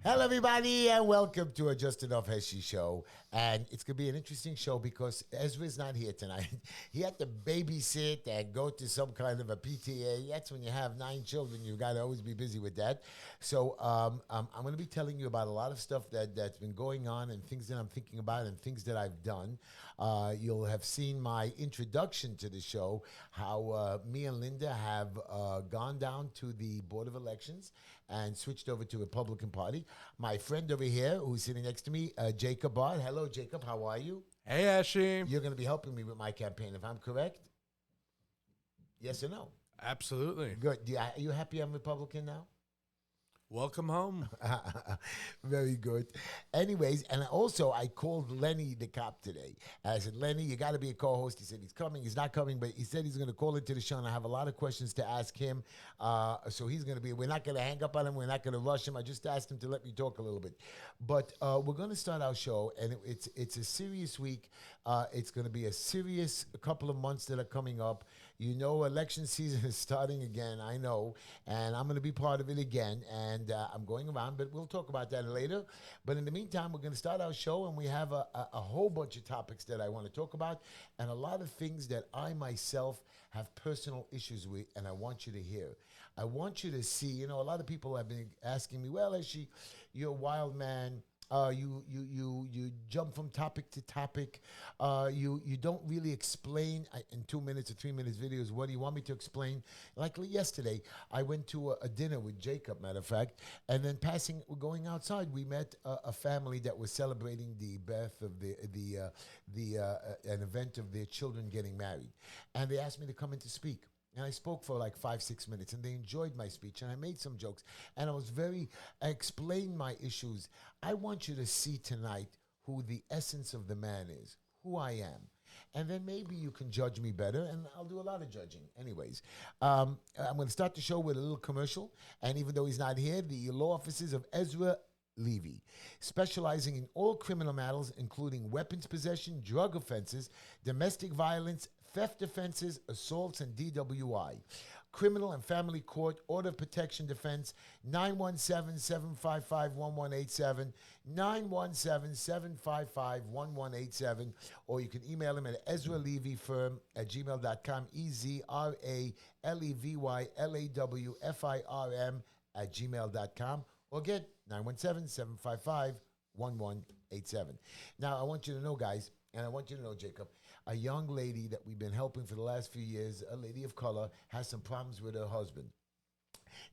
Hello, everybody, and welcome to a Just Enough Heshy show. And it's going to be an interesting show because Ezra's not here tonight. He had to babysit and go to some kind of a PTA. That's when you have 9 children. You've got to always be busy with that. So I'm going to be telling you about a lot of stuff that's been going on and things that I'm thinking about and things that I've done. You'll have seen my introduction to the show, how me and Linda have gone down to the Board of Elections and switched over to Republican Party. My friend over here, who's sitting next to me, Jacob Bard. Hello, Jacob. How are you? Hey, Heshy. You're going to be helping me with my campaign, if I'm correct? Yes or no? Absolutely. Good. Are you happy I'm Republican now? Welcome home. Very good. Anyways, and also I called Lenny the cop today. I said, Lenny, you got to be a co-host. He said he's coming. He's not coming, but he said he's going to call into the show, and I have a lot of questions to ask him. So he's going to be, we're not going to hang up on him. We're not going to rush him. I just asked him to let me talk a little bit. But we're going to start our show, and it's a serious week. It's going to be a serious couple of months that are coming up. You know, election season is starting again, I know, and I'm going to be part of it again, and I'm going around, but we'll talk about that later. But in the meantime, we're going to start our show, and we have a whole bunch of topics that I want to talk about, and a lot of things that I myself have personal issues with, and I want you to hear. I want you to see, you know, a lot of people have been asking me, well, Heshy, you're a wild man. You jump from topic to topic. You don't really explain in 2 minutes or 3 minutes videos. What do you want me to explain? Like yesterday, I went to a dinner with Jacob, matter of fact, and then going outside, we met a family that was celebrating the birth of an event of their children getting married, and they asked me to come in to speak. And I spoke for like 5-6 minutes, and they enjoyed my speech, and I made some jokes, and I explained my issues. I want you to see tonight who the essence of the man is, who I am. And then maybe you can judge me better, and I'll do a lot of judging. Anyways, I'm going to start the show with a little commercial, and even though he's not here, the law offices of Ezra Levy, specializing in all criminal matters, including weapons possession, drug offenses, domestic violence, theft offenses, assaults, and DWI. Criminal and Family Court, Order of Protection Defense, 917-755-1187, 917-755-1187, or you can email him at ezralevyfirm@gmail.com, EZRALEVYLAWFIRM@gmail.com, or get 917-755-1187. Now, I want you to know, guys, and I want you to know, Jacob, a young lady that we've been helping for the last few years, a lady of color, has some problems with her husband.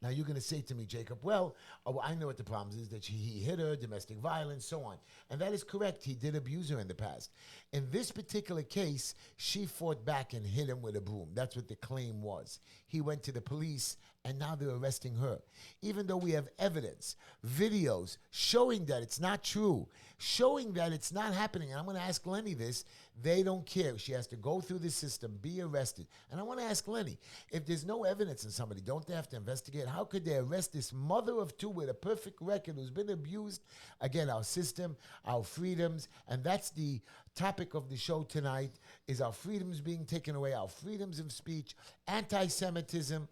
Now, you're going to say to me, Jacob, well, I know what the problem is, that he hit her, domestic violence, so on. And that is correct. He did abuse her in the past. In this particular case, she fought back and hit him with a broom. That's what the claim was. He went to the police, and now they're arresting her. Even though we have evidence, videos showing that it's not true, showing that it's not happening. And I'm going to ask Lenny this. They don't care. She has to go through the system, be arrested. And I want to ask Lenny, if there's no evidence in somebody, don't they have to investigate? How could they arrest this mother of 2 with a perfect record who's been abused? Again, our system, our freedoms, and that's the topic of the show tonight, is our freedoms being taken away, our freedoms of speech, anti-Semitism,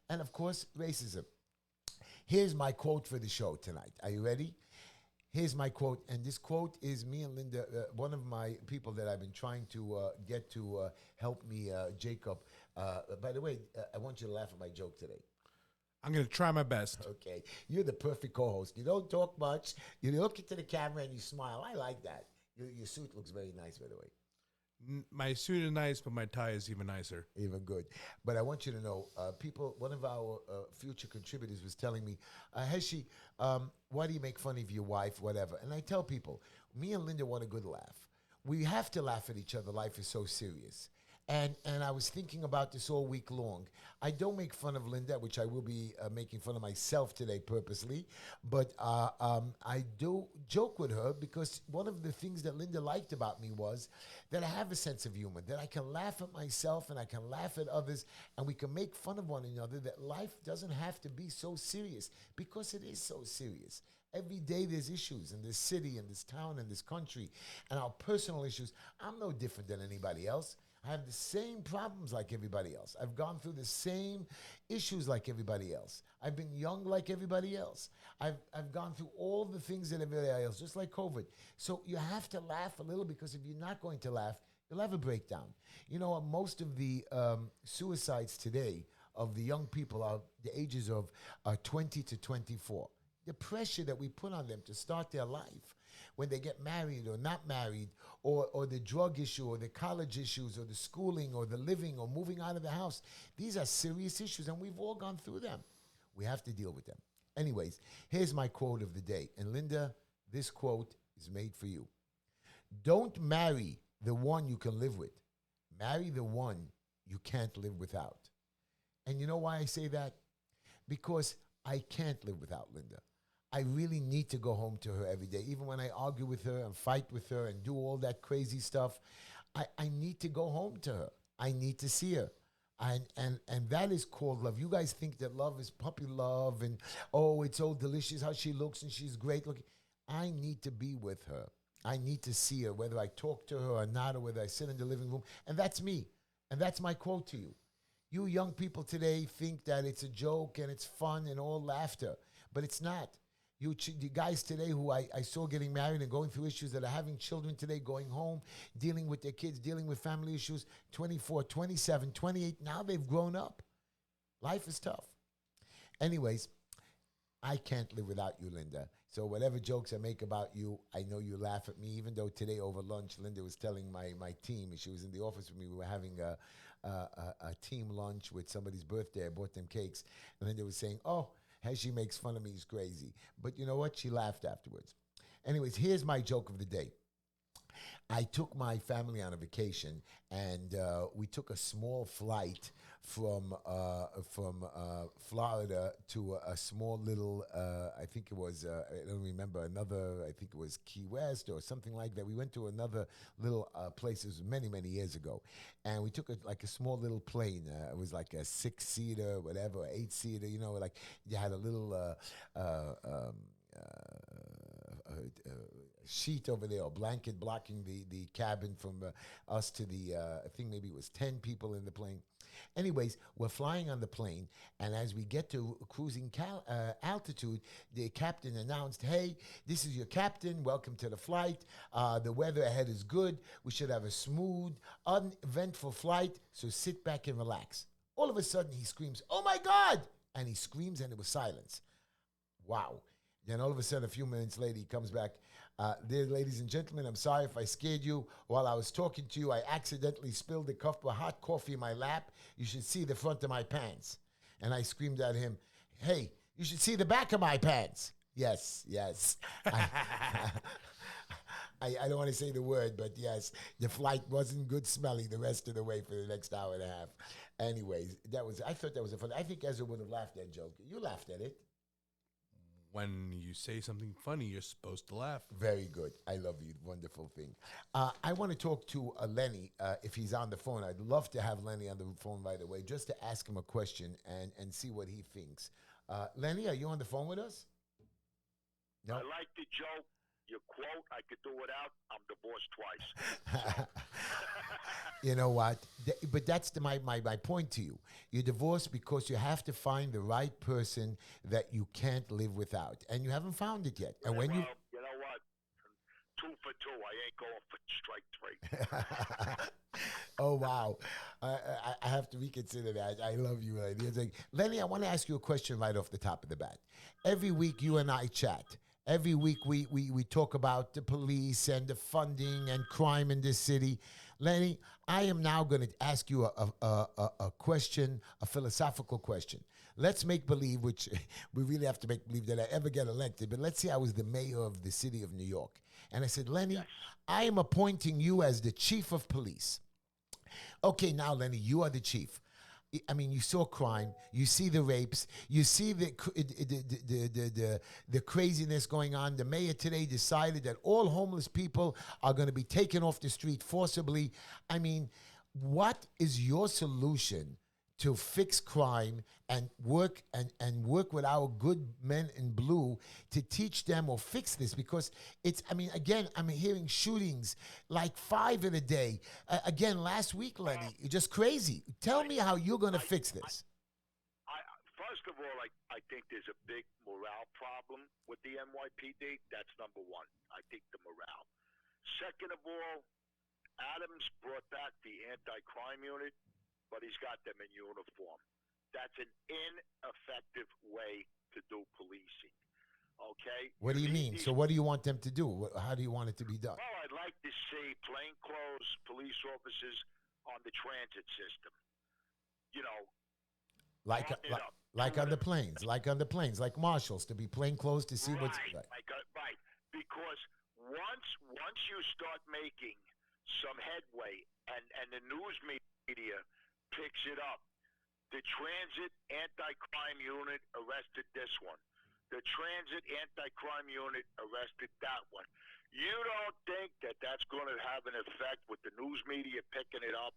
and of course, racism. Here's my quote for the show tonight. Are you ready? Here's my quote, and this quote is me and Linda, one of my people that I've been trying to get to help me, Jacob. By the way, I want you to laugh at my joke today. I'm going to try my best. Okay. You're the perfect co-host. You don't talk much. You look into the camera and you smile. I like that. Your suit looks very nice, by the way. My suit is nice, but my tie is even nicer. Even good. But I want you to know, one of our future contributors was telling me, Heshy, why do you make fun of your wife, whatever? And I tell people, me and Linda want a good laugh. We have to laugh at each other. Life is so serious. And I was thinking about this all week long. I don't make fun of Linda, which I will be making fun of myself today purposely. But I do joke with her because one of the things that Linda liked about me was that I have a sense of humor, that I can laugh at myself and I can laugh at others, and we can make fun of one another, that life doesn't have to be so serious, because it is so serious. Every day there's issues in this city, in this town, in this country, and our personal issues. I'm no different than anybody else. I have the same problems like everybody else. I've gone through the same issues like everybody else. I've been young like everybody else. I've gone through all the things that everybody else, just like COVID. So you have to laugh a little, because if you're not going to laugh, you'll have a breakdown. You know, most of the suicides today of the young people are the ages of 20 to 24. The pressure that we put on them to start their life when they get married or not married, or the drug issue or the college issues or the schooling or the living or moving out of the house. These are serious issues, and we've all gone through them. We have to deal with them. Anyways, here's my quote of the day. And Linda, this quote is made for you. Don't marry the one you can live with. Marry the one you can't live without. And you know why I say that? Because I can't live without Linda. I really need to go home to her every day. Even when I argue with her and fight with her and do all that crazy stuff, I need to go home to her. I need to see her. And that is called love. You guys think that love is puppy love and, oh, it's so delicious how she looks and she's great looking. I need to be with her. I need to see her, whether I talk to her or not, or whether I sit in the living room. And that's me. And that's my quote to you. You young people today think that it's a joke and it's fun and all laughter, but it's not. You guys today who I saw getting married and going through issues, that are having children today, going home, dealing with their kids, dealing with family issues, 24, 27, 28, now they've grown up. Life is tough. Anyways, I can't live without you, Linda. So whatever jokes I make about you, I know you laugh at me, even though today over lunch, Linda was telling my team, she was in the office with me, we were having a team lunch with somebody's birthday. I bought them cakes. And Linda was saying, oh, Heshy makes fun of me, he's crazy. But you know what? She laughed afterwards. Anyways, here's my joke of the day. I took my family on a vacation, and we took a small flight from Florida to a small little, I think it was, I don't remember, I think it was Key West or something like that. We went to another little place. It was many, many years ago. And we took like a small little plane. It was like a 6-seater, whatever, 8-seater, you know, like you had a little sheet over there, or blanket blocking the cabin from us to the, I think maybe it was 10 people in the plane. Anyways, we're flying on the plane, and as we get to cruising altitude, the captain announced, hey, this is your captain, welcome to the flight. The weather ahead is good. We should have a smooth, uneventful flight, so sit back and relax. All of a sudden, he screams, oh my God! And he screams, and it was silence. Wow. Then all of a sudden, a few minutes later, he comes back. Dear ladies and gentlemen, I'm sorry if I scared you. While I was talking to you, I accidentally spilled a cup of hot coffee in my lap. You should see the front of my pants. And I screamed at him, hey, you should see the back of my pants. Yes, yes. I don't want to say the word, but yes, the flight wasn't good smelling the rest of the way for the next hour and a half. Anyways, I thought that was a fun. I think Ezra would have laughed at that joke. You laughed at it. When you say something funny, you're supposed to laugh. Very good. I love you. Wonderful thing. I want to talk to Lenny if he's on the phone. I'd love to have Lenny on the phone right away, just to ask him a question and see what he thinks. Lenny, are you on the phone with us? No. I like the joke. Your quote, I could do without. I'm divorced twice. You know what? But that's my point to you. You're divorced because you have to find the right person that you can't live without. And you haven't found it yet. And when you know what? 2 for 2. I ain't going for strike 3. Oh, wow. I have to reconsider that. I love you, Lenny. It's like, Lenny, I want to ask you a question right off the top of the bat. Every week you and I chat. Every week we talk about the police and the funding and crime in this city. Lenny, I am now going to ask you a question, a philosophical question. Let's make believe, which we really have to make believe that I ever get elected, but let's say I was the mayor of the city of New York. And I said, Lenny, yes, I am appointing you as the chief of police. Okay, now, Lenny, you are the chief. I mean, you saw crime, you see the rapes, you see the craziness going on. The mayor today decided that all homeless people are going to be taken off the street forcibly. I mean, what is your solution to fix crime and work with our good men in blue to teach them or fix this, because it's, I mean, again, I'm hearing shootings like 5 in a day. Again, last week, Lenny, just crazy. Tell me how you're going to fix this. First of all, I think there's a big morale problem with the NYPD. That's number one. I think the morale. Second of all, Adams brought back the anti-crime unit, but he's got them in uniform. That's an ineffective way to do policing. Okay? What do you mean? So what do you want them to do? How do you want it to be done? Well, I'd like to see plainclothes police officers on the transit system. You know, like on the planes, like marshals, to be plainclothes to see what's right. Right, because once you start making some headway and the news media picks it up, the transit anti-crime unit arrested this one. The transit anti-crime unit arrested that one. You don't think that that's going to have an effect with the news media picking it up?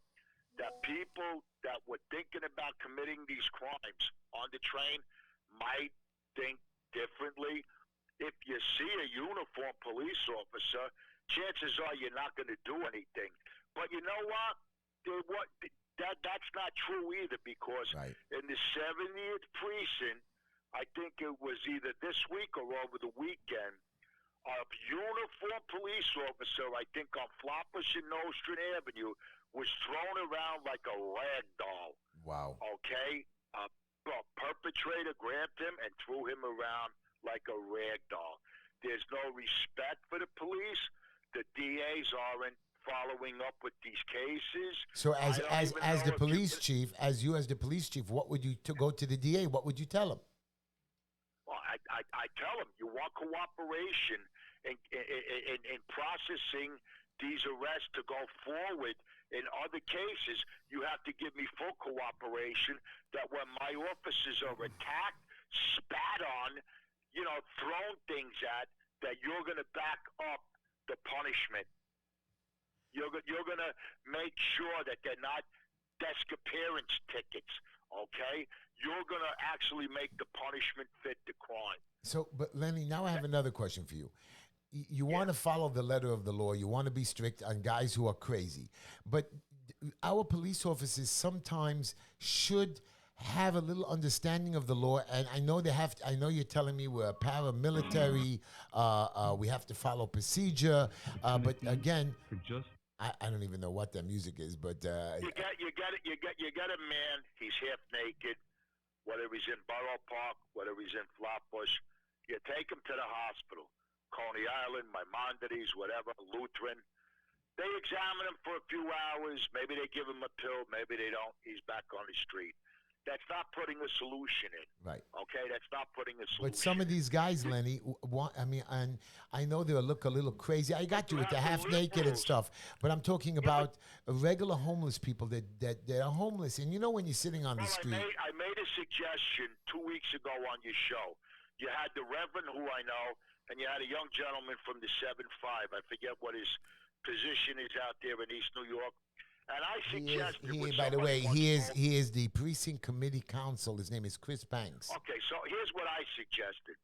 That people that were thinking about committing these crimes on the train might think differently. If you see a uniformed police officer, chances are you're not going to do anything. But you know what? That's not true either, because in the 70th precinct, I think it was either this week or over the weekend, a uniformed police officer, I think on Flatbush and Nostrand Avenue, was thrown around like a rag doll. Wow. Okay? A perpetrator grabbed him and threw him around like a rag doll. There's no respect for the police. The DAs aren't following up with these cases. So as the police chief, as the police chief, what would you go to the DA? What would you tell him? Well, I tell him, you want cooperation in processing these arrests to go forward. In other cases, you have to give me full cooperation that when my officers are attacked, spat on, thrown things at, that you're going to back up the punishment. You're going to make sure that they're not desk appearance tickets, okay? You're going to actually make the punishment fit the crime. So, but Lenny, now I have another question for you. You want to follow the letter of the law. You want to be strict on guys who are crazy. But our police officers sometimes should have a little understanding of the law. And I know I know you're telling me we're paramilitary. We have to follow procedure. But again, I don't even know what that music is. But you got a man. He's half naked. Whether he's in Borough Park, whether he's in Flatbush, you take him to the hospital. Coney Island, Maimonides, whatever, Lutheran. They examine him for a few hours. Maybe they give him a pill. Maybe they don't. He's back on the street. That's not putting a solution in. Right. Okay? That's not putting a solution. But some of these guys, Lenny, and I know they'll look a little crazy. I got you with the half naked and stuff. But I'm talking about regular homeless people that are homeless. And you know when you're sitting on the street. I made a suggestion 2 weeks ago on your show. You had the Reverend, who I know, and you had a young gentleman from the 7-5. I forget what his position is out there in East New York. And I suggested... By the way, he is the precinct committee counsel. His name is Chris Banks. Okay, so here's what I suggested.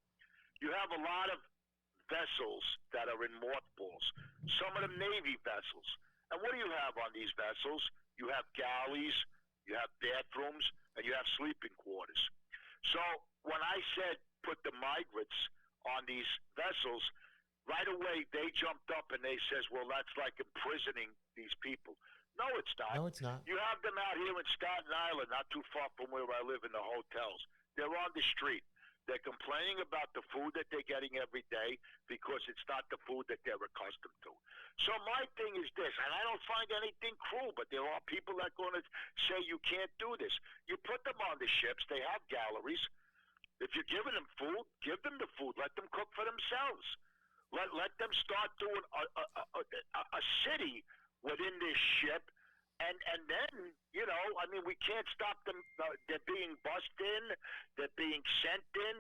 You have a lot of vessels that are in mothballs. Some of them Navy vessels. And what do you have on these vessels? You have galleys, you have bathrooms, and you have sleeping quarters. So when I said put the migrants on these vessels, right away they jumped up and they says, well, that's like imprisoning these people. No, it's not. No, it's not. You have them out here in Staten Island, not too far from where I live, in the hotels. They're on the street. They're complaining about the food that they're getting every day because it's not the food that they're accustomed to. So my thing is this, and I don't find anything cruel, but there are people that are going to say you can't do this. You put them on the ships. They have galleries. If you're giving them food, give them the food. Let them cook for themselves. Let them start doing a city within this ship, and then, we can't stop them. They're being bussed in. They're being sent in.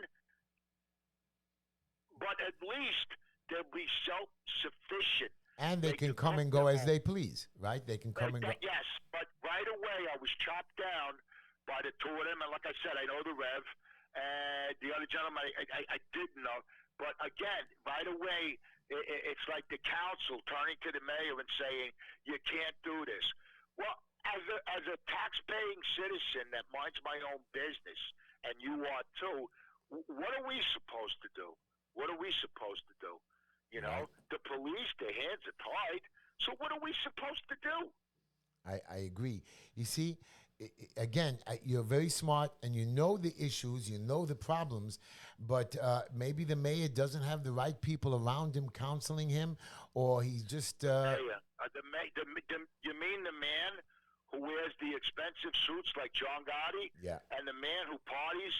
But at least they'll be self-sufficient. And they can come and go as they please, right? They can come and go. Yes, but right away I was chopped down by the two of them. And like I said, I know the Rev. And the other gentleman, I didn't know. But again, right away, it's like the council turning to the mayor and saying, you can't do this. Well, as a tax-paying citizen that minds my own business, and you are too, what are we supposed to do? What are we supposed to do? You know, the police, their hands are tied. So what are we supposed to do? I agree. You see, again, you're very smart and you know the issues, you know the problems, but maybe the mayor doesn't have the right people around him counseling him, or he's just... you mean the man who wears the expensive suits like John Gotti? Yeah. And the man who parties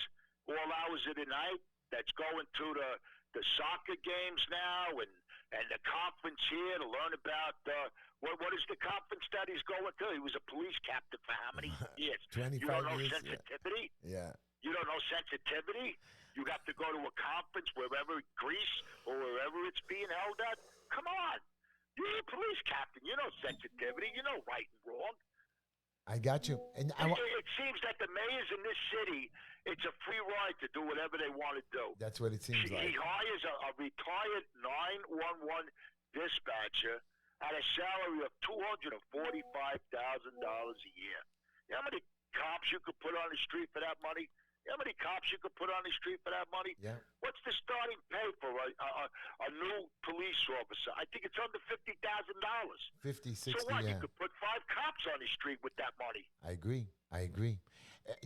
all hours of the night, that's going to the soccer games now and the conference here to learn about what is the conference that he's going to? He was a police captain for how many years? 25 You don't know years. sensitivity? Yeah. You don't know sensitivity? You have to go to a conference wherever, Greece or wherever it's being held at? Come on. You're a police captain. You know sensitivity. You know right and wrong. I got you. And it seems that the mayors in this city, it's a free ride to do whatever they want to do. That's what it seems like. He hires a retired 911 dispatcher at a salary of $245,000 a year. You know how many cops you could put on the street for that money? You know how many cops you could put on the street for that money? Yeah. What's the starting pay for a new police officer? I think it's under $50,000. 50, 60, so what? yeah. You could put 5 cops on the street with that money. I agree.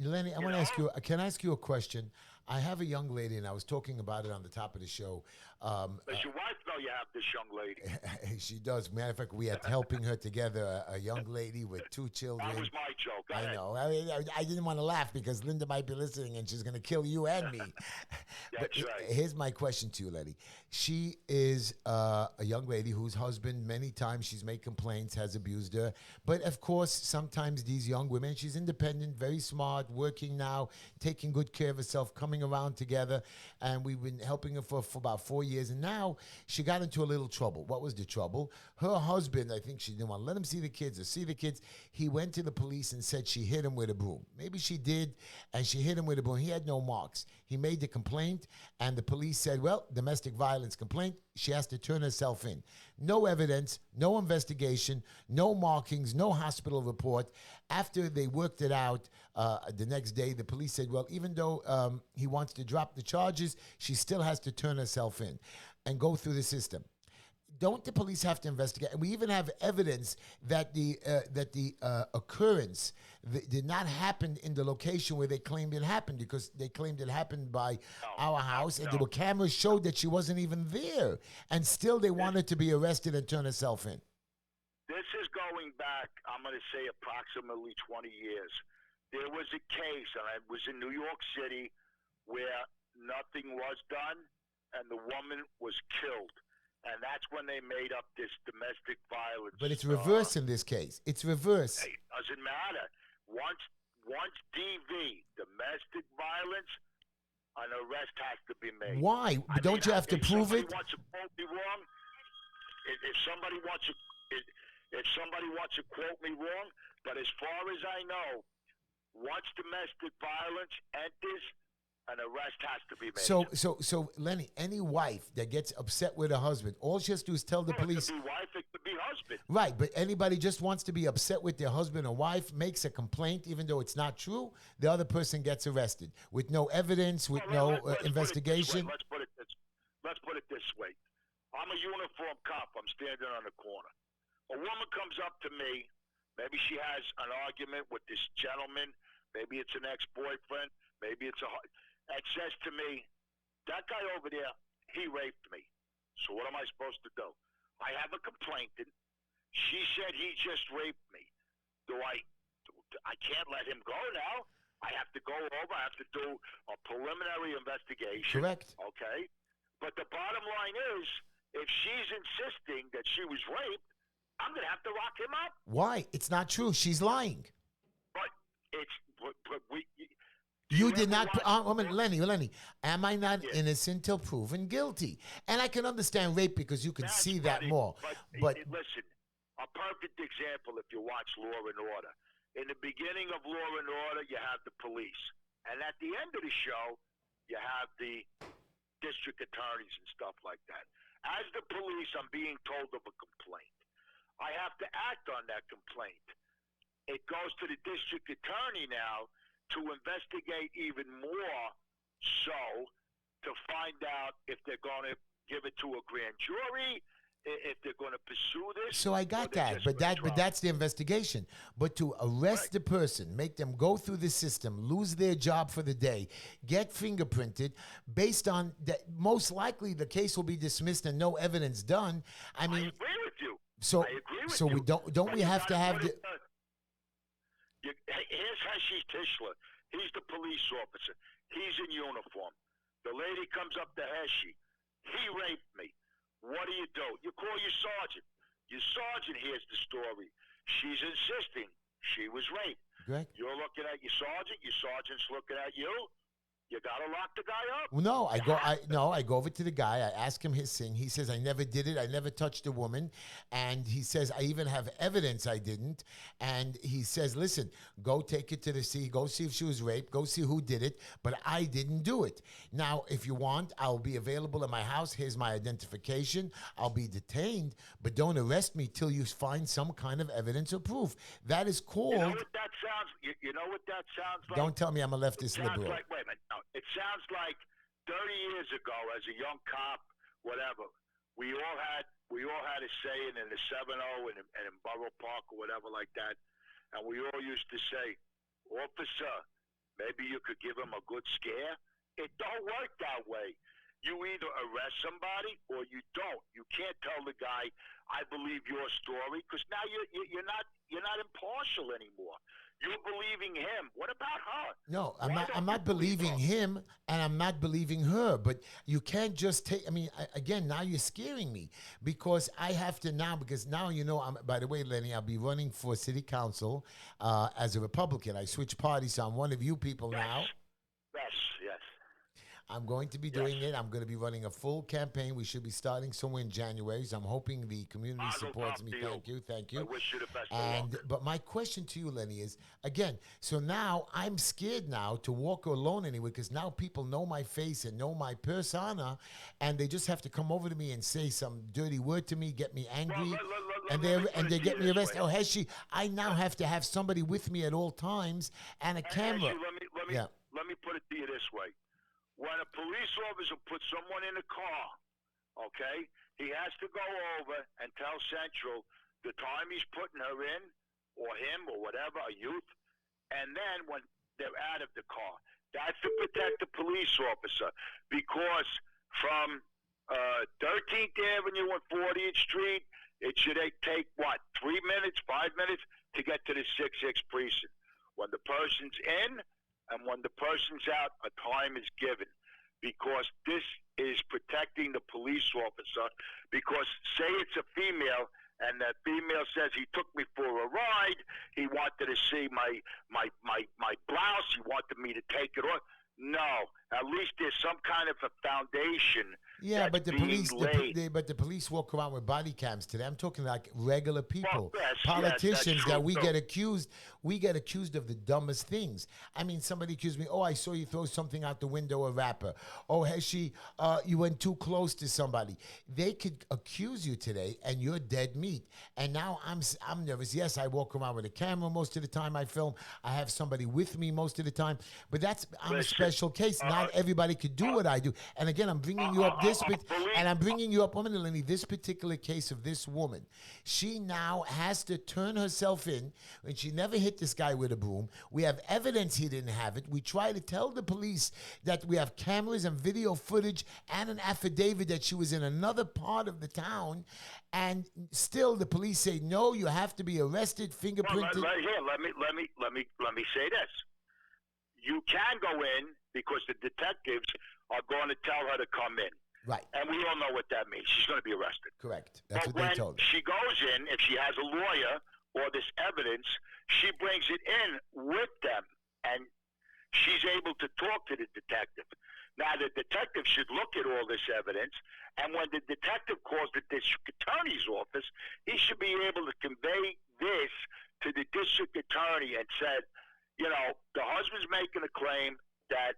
Lenny, I want to ask you, can I ask you a question? I have a young lady, and I was talking about it on the top of the show. Does your wife know you have this young lady? She does. Matter of fact, we are helping her together, a young lady with 2 children. That was my joke. Go I ahead. know. I didn't want to laugh because Linda might be listening and she's going to kill you and me. That's right. Here's my question to you, Letty. She is a young lady whose husband, many times she's made complaints, has abused her. But of course, sometimes these young women, she's independent, very smart, working now, taking good care of herself, coming around together. And we've been helping her for about 4 years. And now she got into a little trouble. What was the trouble? Her husband, I think she didn't want to let him see the kids or see the kids. He went to the police and said she hit him with a broom. Maybe she did, and she hit him with a broom. He had no marks. He made the complaint, and the police said, well, domestic violence complaint. She has to turn herself in. No evidence, no investigation, no markings, no hospital report. After they worked it out the next day, the police said, well, even though he wants to drop the charges, she still has to turn herself in and go through the system. Don't the police have to investigate? And we even have evidence that the occurrence did not happen in the location where they claimed it happened, because they claimed it happened by our house, and there were cameras showed that she wasn't even there, and still they wanted to be arrested and turn herself in. This is going back, I'm going to say, approximately 20 years. There was a case, and it was in New York City, where nothing was done, and the woman was killed. And that's when they made up this domestic violence. But it's reverse in this case. It's reverse. It doesn't matter. Once DV, domestic violence, an arrest has to be made. Why? Don't you have to prove it? If somebody wants to quote me wrong, if somebody wants to quote me wrong, but as far as I know, once domestic violence enters, an arrest has to be made. So, Lenny, any wife that gets upset with her husband, all she has to do is tell the police. It could be wife, it could be husband. Right, but anybody just wants to be upset with their husband or wife, makes a complaint, even though it's not true, the other person gets arrested with no evidence, with no investigation. Let's put it this way. I'm a uniformed cop. I'm standing on the corner. A woman comes up to me. Maybe she has an argument with this gentleman. Maybe it's an ex-boyfriend. Maybe it's and says to me, that guy over there, he raped me. So what am I supposed to do? I have a complainant. She said he just raped me. I can't let him go now. I have to go over. I have to do a preliminary investigation. Correct. Okay? But the bottom line is, if she's insisting that she was raped, I'm going to have to lock him up. Why? It's not true. She's lying. But we... You did not. Lenny, am I not innocent till proven guilty? And I can understand rape because you can see that more. But listen, a perfect example if you watch Law and Order. In the beginning of Law and Order, you have the police. And at the end of the show, you have the district attorneys and stuff like that. As the police, I'm being told of a complaint. I have to act on that complaint. It goes to the district attorney now to investigate even more so to find out if they're going to give it to a grand jury, if they're going to pursue this. So I got that, but that's the investigation. But to arrest the person, make them go through the system, lose their job for the day, get fingerprinted, based on that, most likely the case will be dismissed and no evidence done. I mean, I agree with you. So, I agree with so you. we don't we have to have the. Here's Heshy Tischler. He's the police officer. He's in uniform. The lady comes up to Heshy. He raped me. What do? You call your sergeant. Your sergeant hears the story. She's insisting she was raped. Correct. You're looking at your sergeant. Your sergeant's looking at you. You gotta lock the guy up. Well, no, I go over to the guy. I ask him his thing. He says, I never did it. I never touched a woman. And he says, I even have evidence I didn't. And he says, listen, go take it to the sea. Go see if she was raped. Go see who did it. But I didn't do it. Now, if you want, I'll be available at my house. Here's my identification. I'll be detained. But don't arrest me till you find some kind of evidence or proof. That is called... You know what that sounds, you know what that sounds like? Don't tell me I'm a leftist liberal. Like, wait a minute. No, it sounds like 30 years ago, as a young cop, whatever, we all had a saying in the 7-0 and in Borough Park or whatever like that, and we all used to say, officer, maybe you could give him a good scare. It don't work that way. You either arrest somebody or you don't. You can't tell the guy, I believe your story, because now you're not impartial anymore. You're believing him. What about her? No, I'm not believing him, and I'm not believing her. But you can't just take. I mean, again, now you're scaring me because I have to now. Because now by the way, Lenny, I'll be running for city council as a Republican. I switched parties, so I'm one of you people now. Yes. I'm going to be doing it. I'm going to be running a full campaign. We should be starting somewhere in January. So I'm hoping the community supports me. Thank you. I wish you the best of luck. But my question to you, Lenny, is again. So now I'm scared now to walk alone anywhere because now people know my face and know my persona, and they just have to come over to me and say some dirty word to me, get me angry, and they get me arrested. Oh, Heshy, I now have to have somebody with me at all times and a camera. Heshy, let me put it to you this way. When a police officer puts someone in a car, okay, he has to go over and tell Central the time he's putting her in, or him, or whatever, a youth, and then when they're out of the car. That's to protect the police officer, because from 13th Avenue and 40th Street, it should take, 3 minutes, 5 minutes to get to the 6-6 precinct. When the person's in, and when the person's out, a time is given, because this is protecting the police officer. Because say it's a female, and that female says he took me for a ride, he wanted to see my blouse, he wanted me to take it off. No, at least there's some kind of a foundation. Yeah, but the police walk around with body cams today. I'm talking like regular people, politicians that we get accused. We get accused of the dumbest things. I mean, somebody accused me. Oh, I saw you throw something out the window, a rapper. Oh, Heshy, you went too close to somebody. They could accuse you today, and you're dead meat. And now I'm nervous. Yes, I walk around with a camera most of the time. I film. I have somebody with me most of the time. But I'm a special case. Not everybody could do what I do. And again, I'm bringing you up this particular case of this woman. She now has to turn herself in, and she never hit this guy with a broom. We have evidence he didn't have it. We try to tell the police that we have cameras and video footage and an affidavit that she was in another part of the town, and still the police say no. You have to be arrested, fingerprinted. Well, let me say this. You can go in because the detectives are going to tell her to come in. Right. And we all know what that means. She's going to be arrested. Correct. That's but what they told her. When she goes in, if she has a lawyer or this evidence, she brings it in with them, and she's able to talk to the detective. Now, the detective should look at all this evidence, and when the detective calls the district attorney's office, he should be able to convey this to the district attorney and said, you know, the husband's making a claim that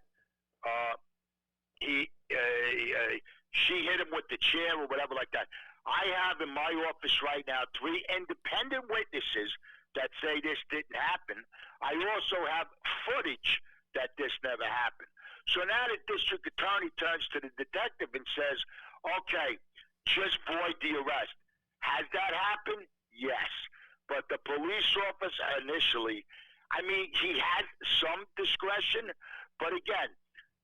she hit him with the chair or whatever like that. I have in my office right now 3 independent witnesses that say this didn't happen. I also have footage that this never happened. So now the district attorney turns to the detective and says, okay, just void the arrest. Has that happened? Yes. But the police officer initially, I mean, he had some discretion, but again,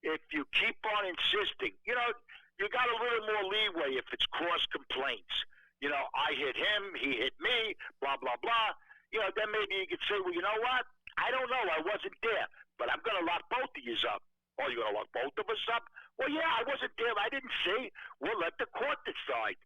if you keep on insisting, you know, you got a little more leeway if it's cross complaints. You know, I hit him, he hit me, blah, blah, blah. You know, then maybe you could say, well, you know what? I don't know, I wasn't there, but I'm going to lock both of you up. Oh, you're going to lock both of us up? Well, yeah, I wasn't there, I didn't see. We'll let the court decide.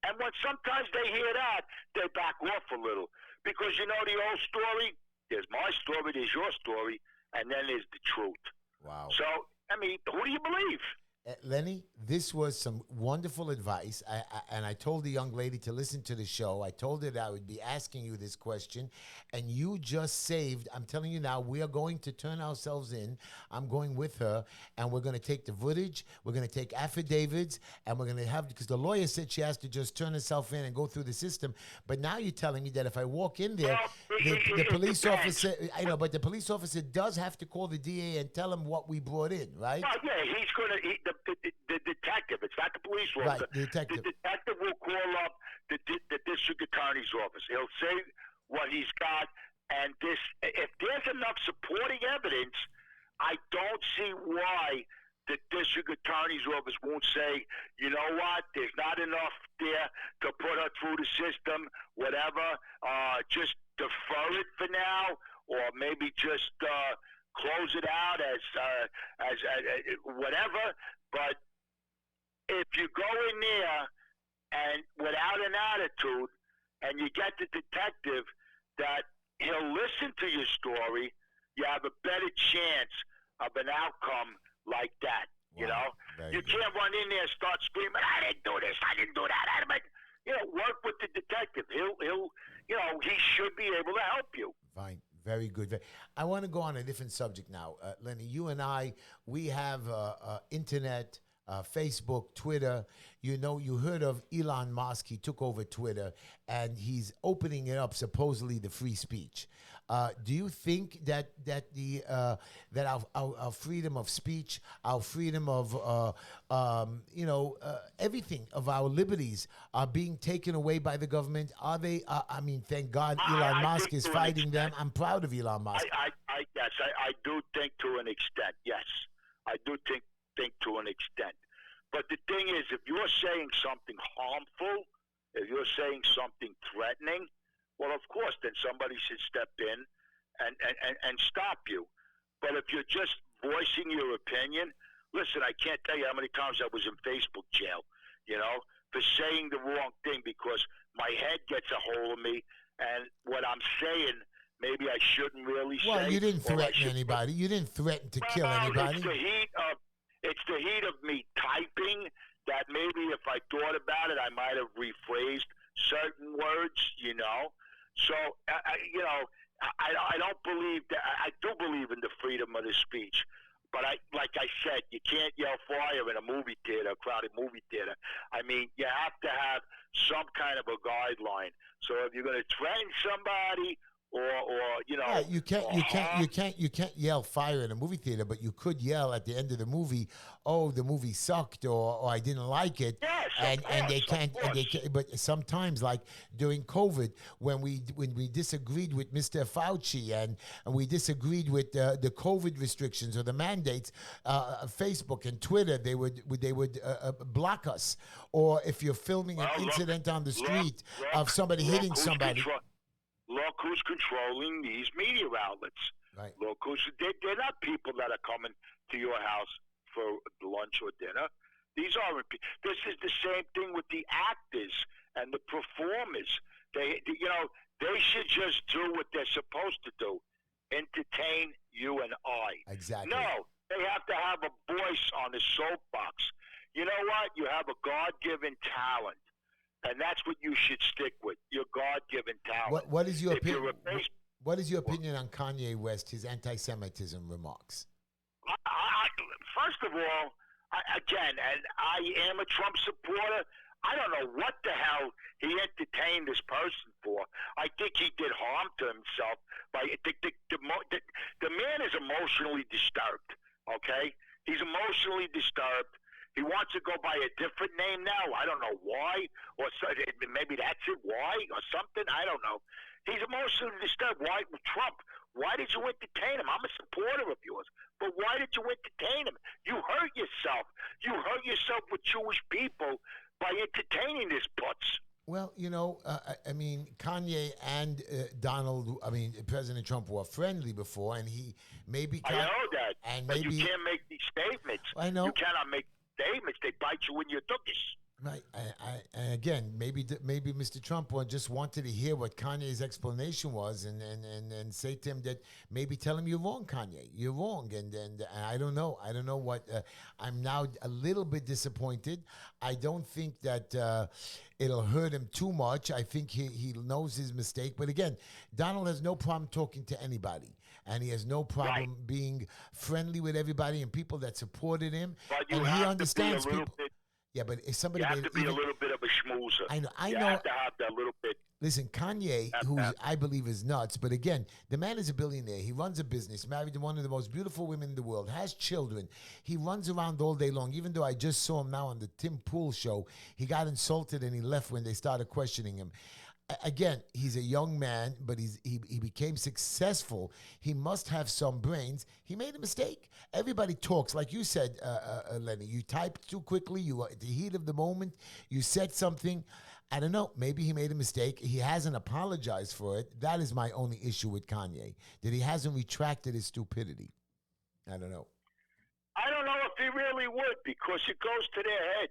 And when sometimes they hear that, they back off a little. Because you know the old story? There's my story, there's your story, and then there's the truth. Wow. So, I mean, who do you believe? Lenny, this was some wonderful advice. And I told the young lady to listen to the show. I told her that I would be asking you this question. And you just saved, I'm telling you now, we are going to turn ourselves in. I'm going with her. And we're going to take the footage. We're going to take affidavits. And we're going to have, because the lawyer said she has to just turn herself in and go through the system. But now you're telling me that if I walk in there, the police officer, I know, but the police officer does have to call the DA and tell him what we brought in, right? Oh, yeah, he's going to, the detective, it's not the police officer. Right, the detective. The detective will call up the district attorney's office. He'll say what he's got, and this, if there's enough supporting evidence, I don't see why the district attorney's office won't say, you know what, there's not enough there to put her through the system, whatever, just defer it for now, or maybe just close it out as whatever. But if you go in there and without an attitude, and you get the detective that he'll listen to your story, you have a better chance of an outcome like that. Wow. You know, you can't run in there and start screaming, "I didn't do this, I didn't do that." You know, work with the detective. He'll, you know, he should be able to help you. Fine. Very good. I want to go on a different subject now. Lenny, you and I, we have internet, Facebook, Twitter. You know, you heard of Elon Musk. He took over Twitter, and he's opening it up, supposedly, to free speech. Do you think that our freedom of speech, our freedom of everything of our liberties are being taken away by the government? Are they? I mean, thank God Elon Musk is fighting them. I'm proud of Elon Musk. Yes, I do think to an extent. Yes, I do think to an extent. But the thing is, if you're saying something harmful, if you're saying something threatening, well, of course, then somebody should step in and stop you. But if you're just voicing your opinion, listen, I can't tell you how many times I was in Facebook jail, you know, for saying the wrong thing because my head gets a hold of me, and what I'm saying, maybe I shouldn't really say. Well, you didn't threaten anybody. You didn't threaten to kill anybody. It's the heat of me typing that maybe if I thought about it, I might have rephrased certain words, you know. So, I don't believe that. I do believe in the freedom of the speech. But like I said, you can't yell fire in a movie theater, a crowded movie theater. I mean, you have to have some kind of a guideline. So if you're going to threaten somebody, or you know, yeah, you can't yell fire in a movie theater, but you could yell at the end of the movie, "Oh, the movie sucked," or "I didn't like it." Yes, and they can't. But sometimes, like during COVID, when we disagreed with Mr. Fauci and we disagreed with the COVID restrictions or the mandates, Facebook and Twitter they would block us. Or if you're filming an incident on the street of somebody hitting somebody. Look who's controlling these media outlets. Right. Look they're not people that are coming to your house for lunch or dinner. These aren't. This is the same thing with the actors and the performers. They should just do what they're supposed to do, entertain you and I. Exactly. No, they have to have a voice on the soapbox. You know what? You have a God-given talent. And that's what you should stick with, your God-given talent. What is your opinion? What is your opinion on Kanye West, his anti-Semitism remarks? First of all, again, and I am a Trump supporter. I don't know what the hell he entertained this person for. I think he did harm to himself. The man is emotionally disturbed, okay? He's emotionally disturbed. He wants to go by a different name now. I don't know why, or maybe that's it, why, or something. I don't know. He's emotionally disturbed. Why, Trump? Why did you entertain him? I'm a supporter of yours, but why did you entertain him? You hurt yourself. You hurt yourself with Jewish people by entertaining this putz. Well, I mean, Kanye and President Trump were friendly before, and he maybe. I know that, and but maybe you can't make these statements. I know you cannot make statements. They bite you in your tookies. Right. And again, maybe Mr. Trump just wanted to hear what Kanye's explanation was, and say to him that maybe tell him you're wrong, Kanye. You're wrong, and I don't know. I don't know what. I'm now a little bit disappointed. I don't think that it'll hurt him too much. I think he knows his mistake. But again, Donald has no problem talking to anybody. And he has no problem being friendly with everybody and people that supported him. But you and have he understands to be a little people. bit. Yeah, but if somebody You have to be a little bit of a schmoozer. I know. You have to have that little bit. Listen, Kanye, who I believe is nuts, but again, the man is a billionaire. He runs a business, married to one of the most beautiful women in the world, has children. He runs around all day long. Even though I just saw him now on the Tim Pool show, he got insulted and he left when they started questioning him. Again, he's a young man, but he became successful. He must have some brains. He made a mistake. Everybody talks. Like you said, Lenny, you typed too quickly. You were at the heat of the moment. You said something. I don't know. Maybe he made a mistake. He hasn't apologized for it. That is my only issue with Kanye, that he hasn't retracted his stupidity. I don't know. I don't know if he really would, because it goes to their head.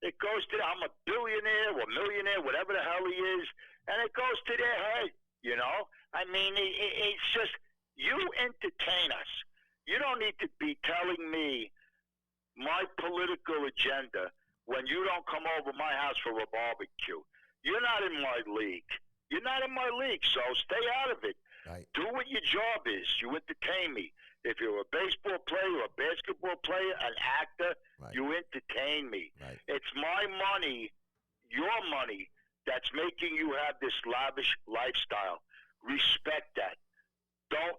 It goes to, I'm a billionaire or millionaire, whatever the hell he is, and it goes to their head, you know? I mean, it's just, you entertain us. You don't need to be telling me my political agenda when you don't come over my house for a barbecue. You're not in my league. You're not in my league, so stay out of it. Right. Do what your job is. You entertain me. If you're a baseball player, a basketball player, an actor, you entertain me. Right. It's my money, your money, that's making you have this lavish lifestyle. Respect that. Don't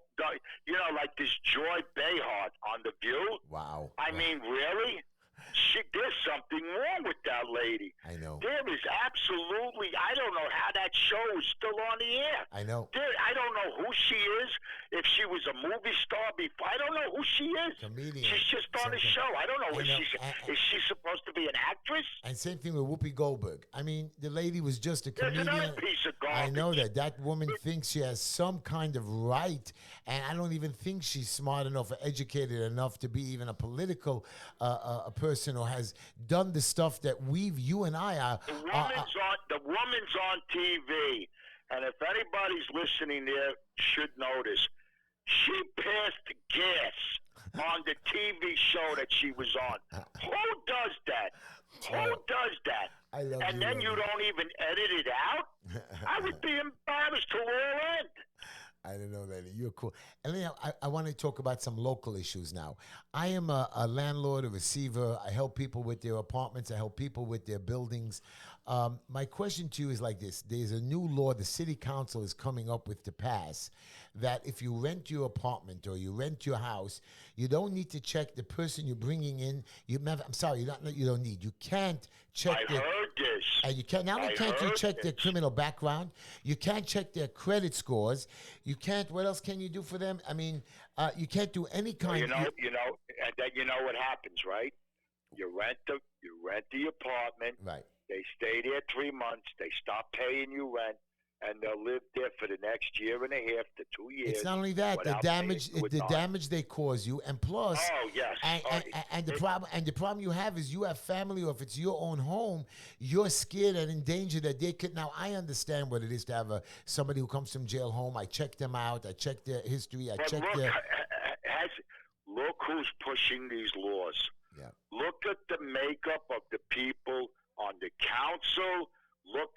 like this Joy Behar on The View. Wow. I mean, really? There's something wrong with that lady. I know. There is absolutely, I don't know how that show is still on the air. I know. I don't know who she is. If she was a movie star before, I don't know who she is. Comedian. She's just on the show. I don't know. Is she supposed to be an actress? And same thing with Whoopi Goldberg. I mean, the lady was just a comedian. There's another piece of garbage. I know that. That woman thinks she has some kind of right, and I don't even think she's smart enough or educated enough to be even a political a person or has done the stuff that you and I are. The woman's on TV, and if anybody's listening there should notice, she passed gas on the TV show that she was on. Who does that? Who does that? I love and then you don't even edit it out? I would be embarrassed to all end. I don't know that. You're cool. And then I want to talk about some local issues now. I am a landlord, a receiver. I help people with their apartments. I help people with their buildings. My question to you is like this. There's a new law the city council is coming up with to pass that if you rent your apartment or you rent your house, you don't need to check the person you're bringing in. You don't need. You can't check I heard this. And you can't. Not only can't you check their criminal background, you can't check their credit scores. You can't. What else can you do for them? I mean, you can't do any kind. And then you know what happens, right? You rent the apartment. Right. They stay there 3 months. They stop paying you rent, and they'll live there for the next year and a half to 2 years. It's not only that, the damage they cause you, and plus, oh yes, and the problem you have is you have family, or if it's your own home, you're scared and in danger that they could. Now I understand what it is to have somebody who comes from jail home. I check them out. I check their history. Look who's pushing these laws. Yeah. Look at the makeup of the people on the council. Look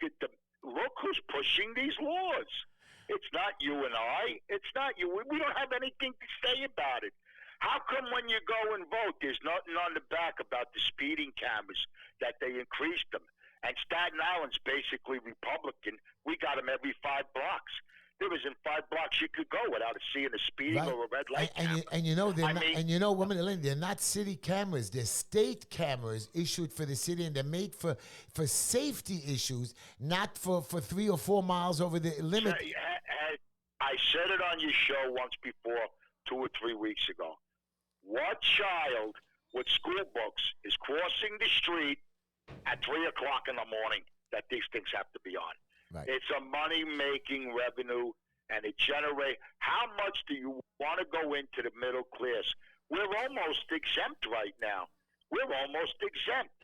who's pushing these laws. It's not you and I. It's not you. We don't have anything to say about it. How come when you go and vote, there's nothing on the back about the speeding cameras, that they increased them? And Staten Island's basically Republican. We got them every 5 blocks. There isn't 5 blocks you could go without seeing a speeding Right. or a red light camera. And you know they're I not, mean- and you know, women, they're not city cameras. They're state cameras issued for the city, and they're made for safety issues, not for 3 or 4 miles over the limit. I said it on your show once before, 2 or 3 weeks ago. What child with school books is crossing the street at 3 o'clock in the morning that these things have to be on? Right. It's a money-making revenue, and it generates. How much do you want to go into the middle class? We're almost exempt right now. We're almost exempt.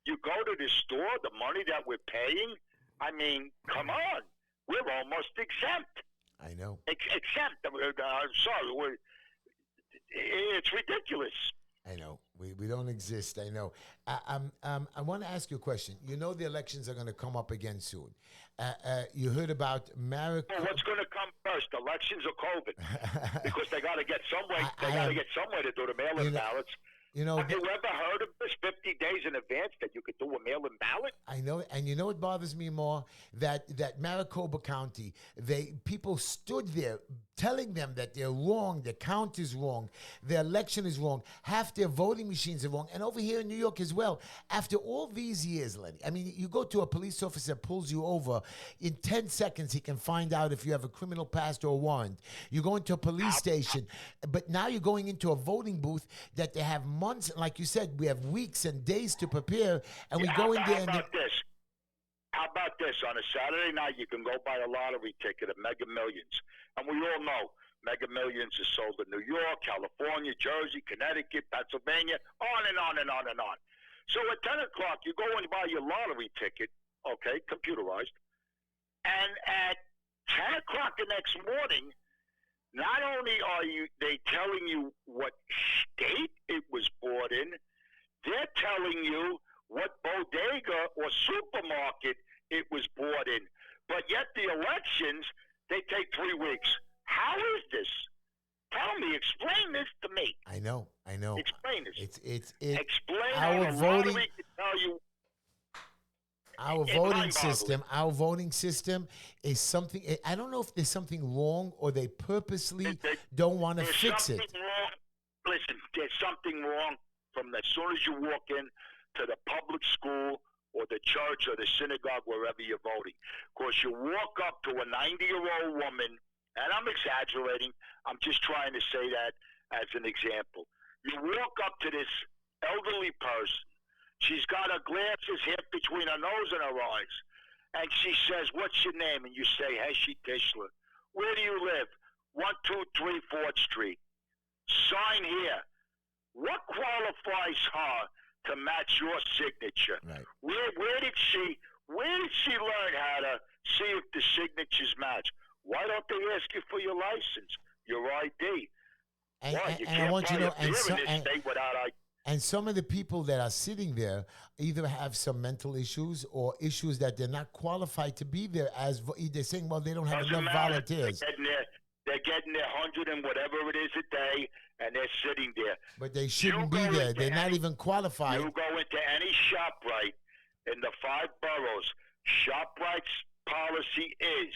You go to the store, the money that we're paying, I mean, come on. We're almost exempt. I know. Exempt. I'm sorry. It's ridiculous. I know. We don't exist. I know. I want to ask you a question. You know the elections are going to come up again soon. You heard about Well, what's going to come first, elections or COVID? Because they got to get somewhere. They got to get somewhere to do the mail-in ballots. You know, have you ever heard of this 50 days in advance that you could do a mail-in ballot? I know, and you know what bothers me more? That Maricopa County, people stood there telling them that they're wrong, their count is wrong, their election is wrong, half their voting machines are wrong, and over here in New York as well. After all these years, Lenny, I mean, you go to a police officer, pulls you over, in 10 seconds he can find out if you have a criminal past or warrant. You go into a police station, but now you're going into a voting booth that they have months, like you said, we have weeks and days to prepare, and we go in there. How about this? On a Saturday night, you can go buy a lottery ticket at Mega Millions. And we all know Mega Millions is sold in New York, California, Jersey, Connecticut, Pennsylvania, on and on and on and on. So at 10 o'clock, you go and buy your lottery ticket, okay, computerized. And at 10 o'clock the next morning, not only are they telling you what state it was bought in, they're telling you what bodega or supermarket it was bought in. But yet the elections, they take 3 weeks. How is this? Tell me, explain this to me. I know. Explain this. Explain our voting. Tell you. Our voting system is something. I don't know if there's something wrong or they purposely don't want to fix it. Wrong. Listen, there's something wrong from as soon as you walk in to the public school or the church or the synagogue, wherever you're voting. Of course, you walk up to a 90-year-old woman, and I'm exaggerating. I'm just trying to say that as an example. You walk up to this elderly person. She's got her glasses hit between her nose and her eyes. And she says, "What's your name?" And you say, "Heshy Tischler." "Where do you live?" 123 4th Street. "Sign here." What qualifies her to match your signature? Right. Where did she learn how to see if the signatures match? Why don't they ask you for your license, your ID? And You I can't want you to know, buy a beer in this state without ID. And some of the people that are sitting there either have some mental issues or issues that they're not qualified to be there. They're saying, well, they don't have Doesn't enough matter. volunteers. They're getting their 100 and whatever it is a day, and they're sitting there. But they shouldn't be there. They're not even qualified. You go into any ShopRite in the 5 boroughs. ShopRite's policy is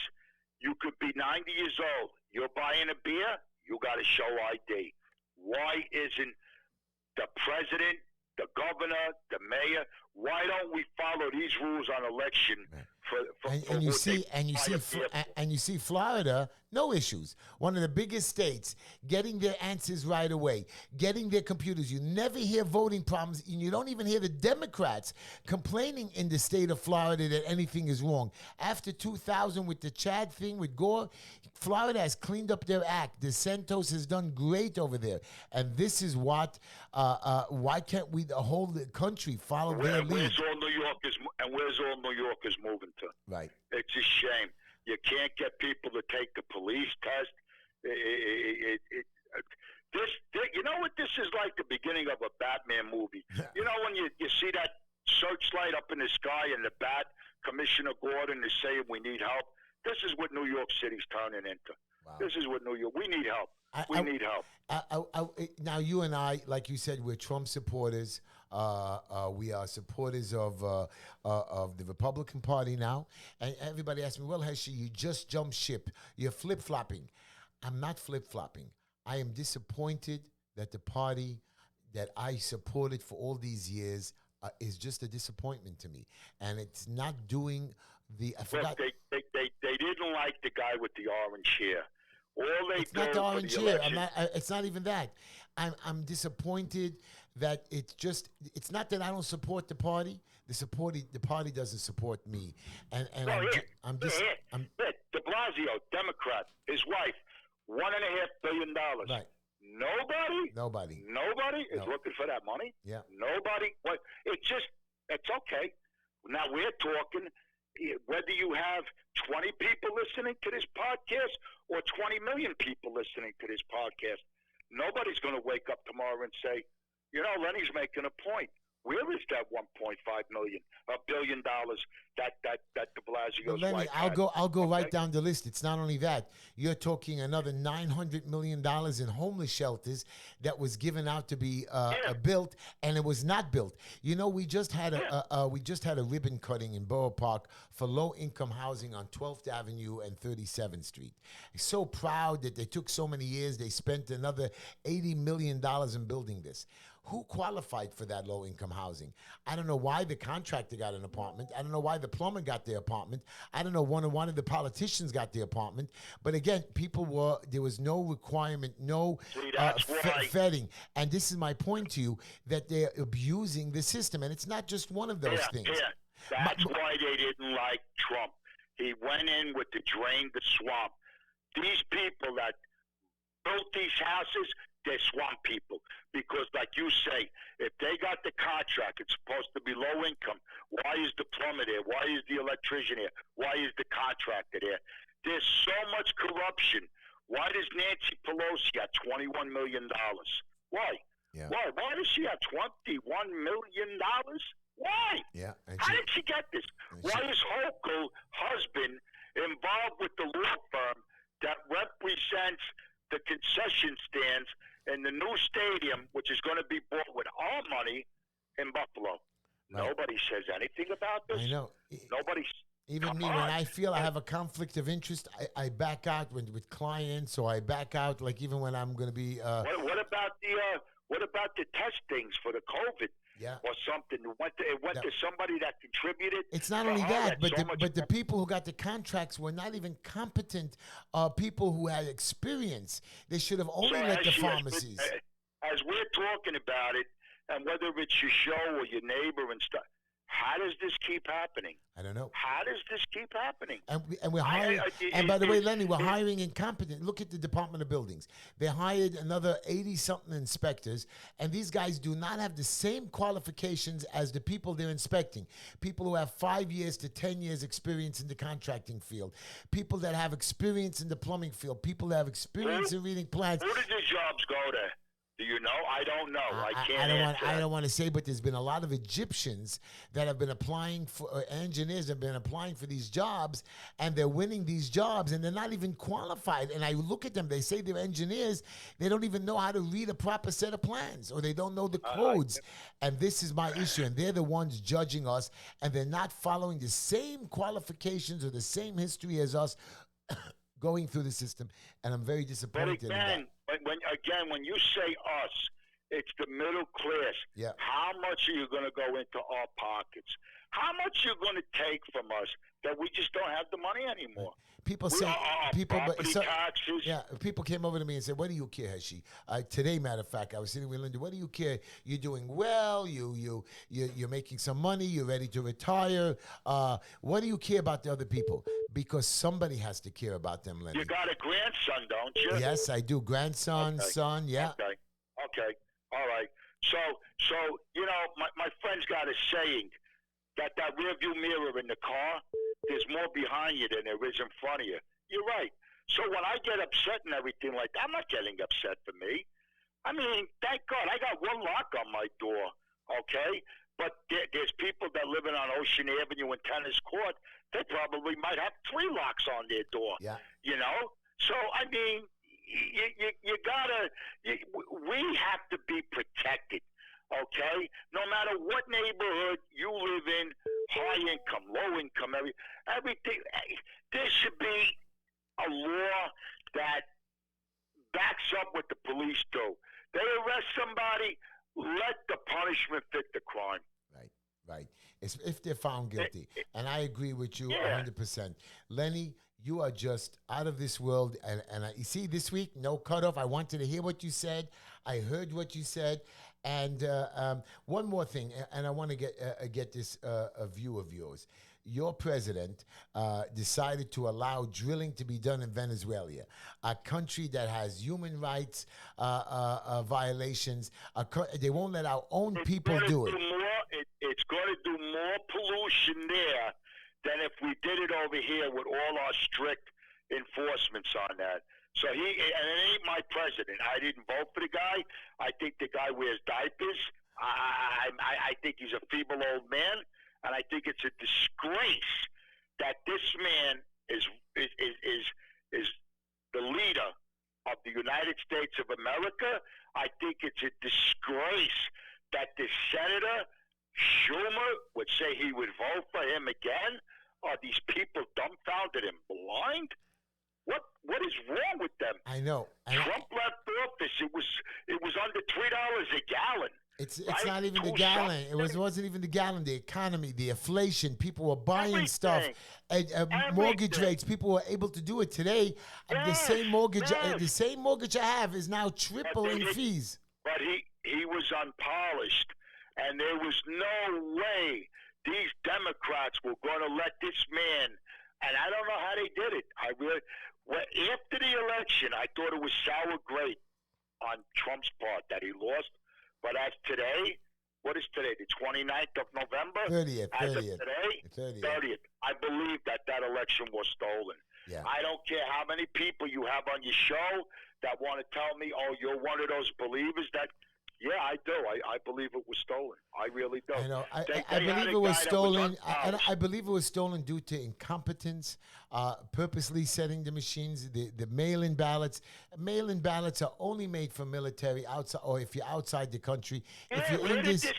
you could be 90 years old. You're buying a beer, you got to show ID. Why isn't the president, the governor, the mayor, why don't we follow these rules on election? And you see Florida, no issues. One of the biggest states, getting their answers right away, getting their computers. You never hear voting problems, and you don't even hear the Democrats complaining in the state of Florida that anything is wrong. After 2000 with the Chad thing with Gore, Florida has cleaned up their act. DeSantis has done great over there. And this is why can't we, the whole country, follow their lead? Where's all New Yorkers moving to? Right. It's a shame. You can't get people to take the police test. You know what this is like? The beginning of a Batman movie. You know when you see that searchlight up in the sky and the Commissioner Gordon is saying we need help? This is what New York City's turning into. Wow. This is what New York. We need help. We need help. Now, you and I, like you said, we're Trump supporters. We are supporters of the Republican Party now. And everybody asks me, well, Heshy, you just jumped ship. You're flip-flopping. I'm not flip-flopping. I am disappointed that the party that I supported for all these years is just a disappointment to me. And it's not doing I forgot. Look, they didn't like the guy with the orange hair. All they It's not the do for orange the hair. election. It's not even that. I'm disappointed that it's not that I don't support the party. The party doesn't support me. And Well, I'm De Blasio, Democrat, his wife, $1.5 billion. right. Nobody is No. looking for that money. Yeah. Nobody. Well, it's okay. Now we're talking. Whether you have 20 people listening to this podcast or 20 million people listening to this podcast, nobody's going to wake up tomorrow and say, Lenny's making a point. Where is that $1.5 billion that De Blasio's Well, Lenny, wife I'll had? go right down the list. It's not only that. You're talking another $900 million in homeless shelters that was given out to be built, and it was not built. We just had a ribbon cutting in Borough Park for low-income housing on 12th Avenue and 37th Street. So proud that they took so many years. They spent another $80 million in building this. Who qualified for that low-income housing? I don't know why the contractor got an apartment. I don't know why the plumber got their apartment. I don't know one of the politicians got their apartment. But again, there was no requirement, no vetting. And this is my point to you, that they're abusing the system. And it's not just one of those things. Yeah. That's why they didn't like Trump. He went in with the drain the swamp. These people that built these houses, they're swamp people. Because like you say, if they got the contract, it's supposed to be low income. Why is the plumber there? Why is the electrician there? Why is the contractor there? There's so much corruption. Why does Nancy Pelosi have $21 million? Why? Yeah. Why does she have $21 million? Why? Yeah. How did she get this? Why is Hochul's husband involved with the law firm that represents the concession stands in the new stadium, which is going to be bought with our money in Buffalo? Right. Nobody says anything about this. I know. Nobody. Even me, when I feel I have a conflict of interest, I back out with clients, or I back out, like even when I'm going to be. What about the testings for the COVID? Yeah. Or something. It went to somebody that contributed. It's not only that, but the people who got the contracts were not even competent people who had experience. They should have only let the pharmacies. As we're talking about it, and whether it's your show or your neighbor and stuff, how does this keep happening? I don't know. How does this keep happening? And we're hiring. And by the way, Lenny, we're hiring incompetent. Look at the Department of Buildings. They hired another 80-something inspectors, and these guys do not have the same qualifications as the people they're inspecting. People who have 5 years to 10 years experience in the contracting field. People that have experience in the plumbing field. People that have experience in reading plans. Who did the jobs go to? Do you know? I don't know. I don't want to say, but there's been a lot of Egyptians that have been applying for engineers have been applying for these jobs, and they're winning these jobs, and they're not even qualified. And I look at them; they say they're engineers. They don't even know how to read a proper set of plans, or they don't know the codes. And this is my issue. And they're the ones judging us, and they're not following the same qualifications or the same history as us. Going through the system, and I'm very disappointed. But again, when you say us, it's the middle class. Yeah. How much are you going to go into our pockets? How much are you going to take from us that we just don't have the money anymore? People say taxes. Yeah, people came over to me and said, "What do you care, Heshy?" Today, matter of fact, I was sitting with Linda. What do you care? You're doing well. You're making some money. You're ready to retire. What do you care about the other people? Because somebody has to care about them, Lenny. You got a grandson, don't you? Yes, I do. Grandson, son, yeah. Okay. All right. So my friend's got a saying that rearview mirror in the car, there's more behind you than there is in front of you. You're right. So when I get upset and everything like that, I'm not getting upset for me. I mean, thank God I got one lock on my door, okay? But there's people that living on Ocean Avenue and Tennis Court they probably might have 3 locks on their door. Yeah. You know? So, I mean, you gotta, we have to be protected, okay? No matter what neighborhood you live in, high income, low income, everything, there should be a law that backs up what the police do. They arrest somebody, let the punishment fit the crime. Right, right. It's if they're found guilty. And I agree with you Yeah. 100%. Lenny, you are just out of this world. And you see, this week, no cutoff. I wanted to hear what you said. I heard what you said. And one more thing, and I want to get this a view of yours. Your president decided to allow drilling to be done in Venezuela, a country that has human rights violations. They won't let our own people do it. It's going to do more pollution there than if we did it over here with all our strict enforcements on that. So and it ain't my president. I didn't vote for the guy. I think the guy wears diapers. I think he's a feeble old man, and I think it's a disgrace that this man is the leader of the United States of America. I think it's a disgrace that the Senator Schumer would say he would vote for him again. Are these people dumbfounded and blind? What is wrong with them? I know. Trump left office. It was under $3 a gallon. It's right? Not even the gallon. It wasn't even the gallon. The economy, the inflation. People were buying stuff. Mortgage rates. People were able to do it today. The same mortgage. The same mortgage I have is now triple in fees. But he was unpolished, and there was no way these Democrats were going to let this man. And I don't know how they did it. After the election, I thought it was sour grape on Trump's part that he lost. But as today, what is today? The 29th of November? 30th. As of today? 30th. I believe that election was stolen. Yeah. I don't care how many people you have on your show that want to tell me, oh, you're one of those believers that... Yeah, I do. I believe it was stolen. I really do. I know. I believe it was stolen. I believe it was stolen due to incompetence, purposely setting the machines, the mail-in ballots. Mail-in ballots are only made for military outside, or if you're outside the country. Yeah, if you're in this,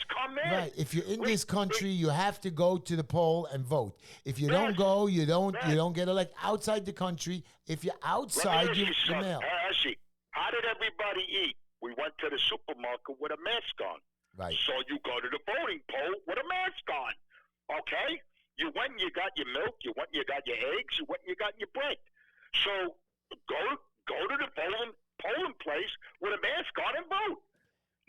right? If you're in this country, you have to go to the poll and vote. If you don't go, you don't get elected. Outside the country, if you're outside, you mail. Heshy, how did everybody eat? We went to the supermarket with a mask on. Right. So you go to the voting poll with a mask on. Okay? You went and you got your milk. You went and you got your eggs. You went and you got your bread. So go to the polling place with a mask on and vote.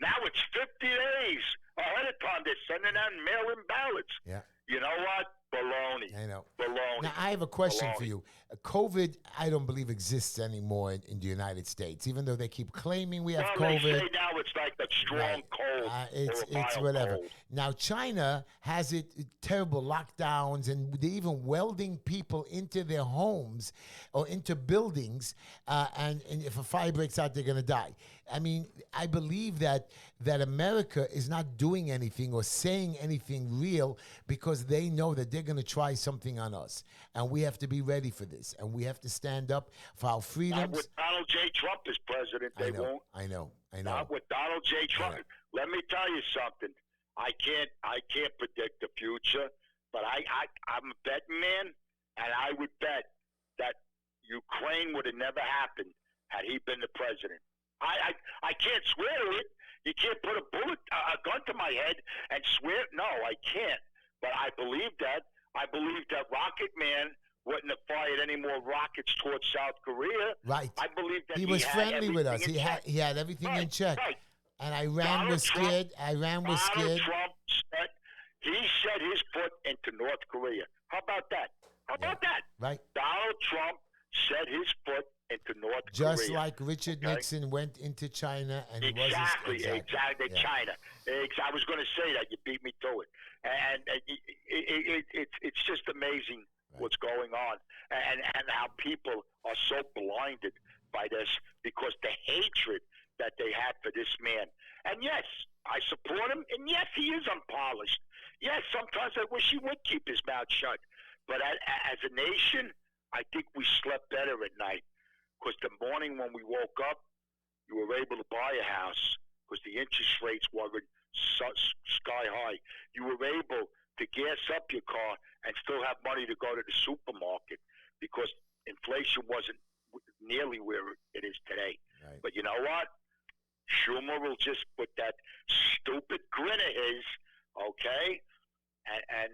Now it's 50 days ahead of time. They're sending out mail-in ballots. Yeah. You know what? Baloney. I know. Baloney. Now, I have a question for you. COVID, I don't believe exists anymore in the United States, even though they keep claiming we have COVID. They say now it's like a strong cold. It's whatever. Cold. Now, China has terrible lockdowns, and they're even welding people into their homes or into buildings, and if a fire breaks out, they're going to die. I mean, I believe that America is not doing anything or saying anything real because they know that they're going to try something on us. And we have to be ready for this. And we have to stand up for our freedoms. Not with Donald J. Trump as president, they won't. I know. Not with Donald J. Trump. Let me tell you something. I can't predict the future, but I'm a betting man, and I would bet that Ukraine would have never happened had he been the president. I can't swear to it. You can't put a gun to my head and swear. No, I can't. But I believe that. I believe that Rocket Man wouldn't have fired any more rockets towards South Korea. Right. I believe that he was friendly with us. He had everything in check. Right. And Iran was scared. Iran was scared. Trump set his foot into North Korea. How about that? How about that? Right. Donald Trump set his foot into North Korea. Just like Richard Nixon went into China and he wasn't. Exactly. China. I was going to say that. You beat me to it. And it's just amazing what's going on and how people are so blinded by this because the hatred that they have for this man. And yes, I support him. And yes, he is unpolished. Yes, sometimes I wish he would keep his mouth shut. But as a nation, I think we slept better at night because the morning when we woke up, you were able to buy a house because the interest rates weren't sky high. You were able to gas up your car and still have money to go to the supermarket because inflation wasn't nearly where it is today. Right. But you know what? Schumer will just put that stupid grin of his, okay? And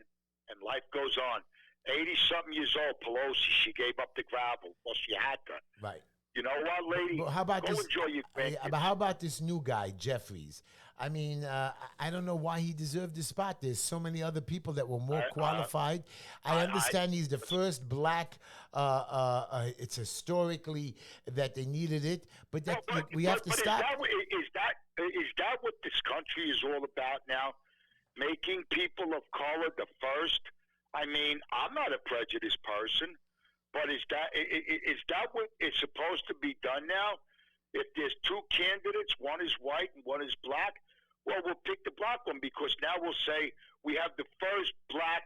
life goes on. 80-something years old, Pelosi, she gave up the gravel. Well, she had to. Right. You know what, lady? But how about Go this? enjoy your grandkids. But how about this new guy, Jeffries? I mean, I don't know why he deserved this spot. There's so many other people that were more qualified. I understand he's the first black. It's historically that they needed it, but we have to stop. Is that what this country is all about now? Making people of color the first? I mean, I'm not a prejudiced person, but is that what is supposed to be done now? If there's two candidates, one is white and one is black, well, we'll pick the black one because now we'll say we have the first black,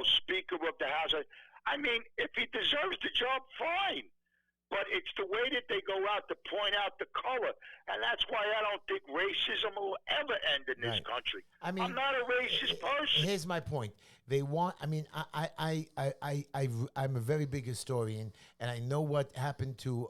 Speaker of the House. I mean, if he deserves the job, fine. But it's the way that they go out to point out the color. And that's why I don't think racism will ever end in this country. I mean, I'm not a racist person. Here's my point. They want, I mean, I'm a very big historian, and I know what happened to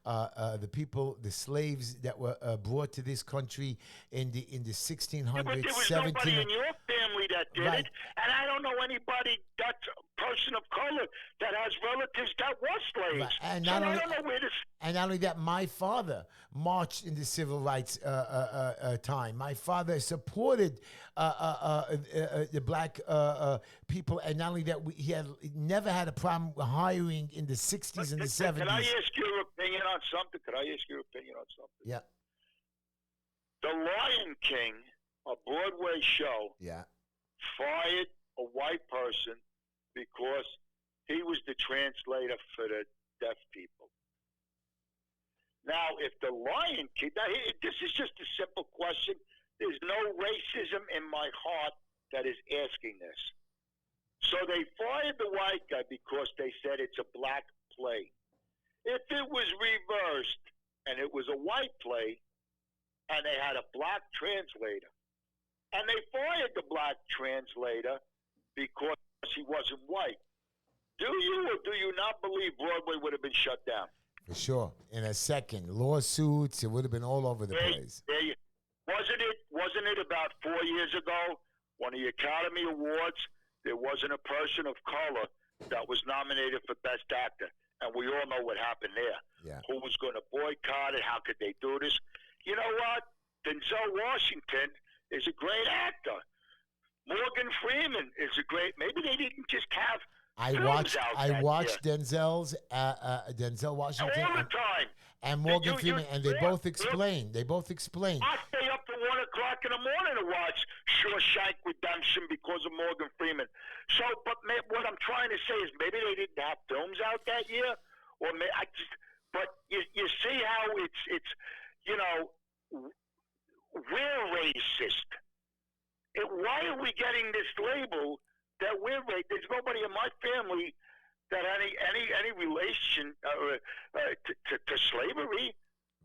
the people, the slaves that were brought to this country in the 1600s, but there was nobody in your family that did it, and I don't know anybody that's a person of color that has relatives that were slaves. Right. And I don't know where this. And not only that, my father marched in the civil rights time. My father supported the black people, and not only that, he never had a problem hiring in the 60s and the 70s. Can I ask your opinion on something? Yeah. The Lion King, a Broadway show, fired a white person because he was the translator for the deaf people. Now, if the Lion King, this is just a simple question. There's no racism in my heart that is asking this. So they fired the white guy because they said it's a black play. If it was reversed and it was a white play and they had a black translator and they fired the black translator because he wasn't white, do you or do you not believe Broadway would have been shut down? For sure. In a second. Lawsuits, it would have been all over the place. Wasn't it about 4 years ago, one of the Academy Awards, there wasn't a person of color that was nominated for Best Actor. And we all know what happened there. Yeah. Who was going to boycott it? How could they do this? You know what? Denzel Washington is a great actor. Morgan Freeman is a great. Maybe they didn't just have. I watched Denzel Washington all the time. And Morgan Freeman, and they both explained. I stay up to 1 o'clock in the morning to watch Shawshank Redemption because of Morgan Freeman. So, but what I'm trying to say is maybe they didn't have films out that year, or but you see how it's we're racist. Why are we getting this label that we're racist? There's nobody in my family that any relation to slavery.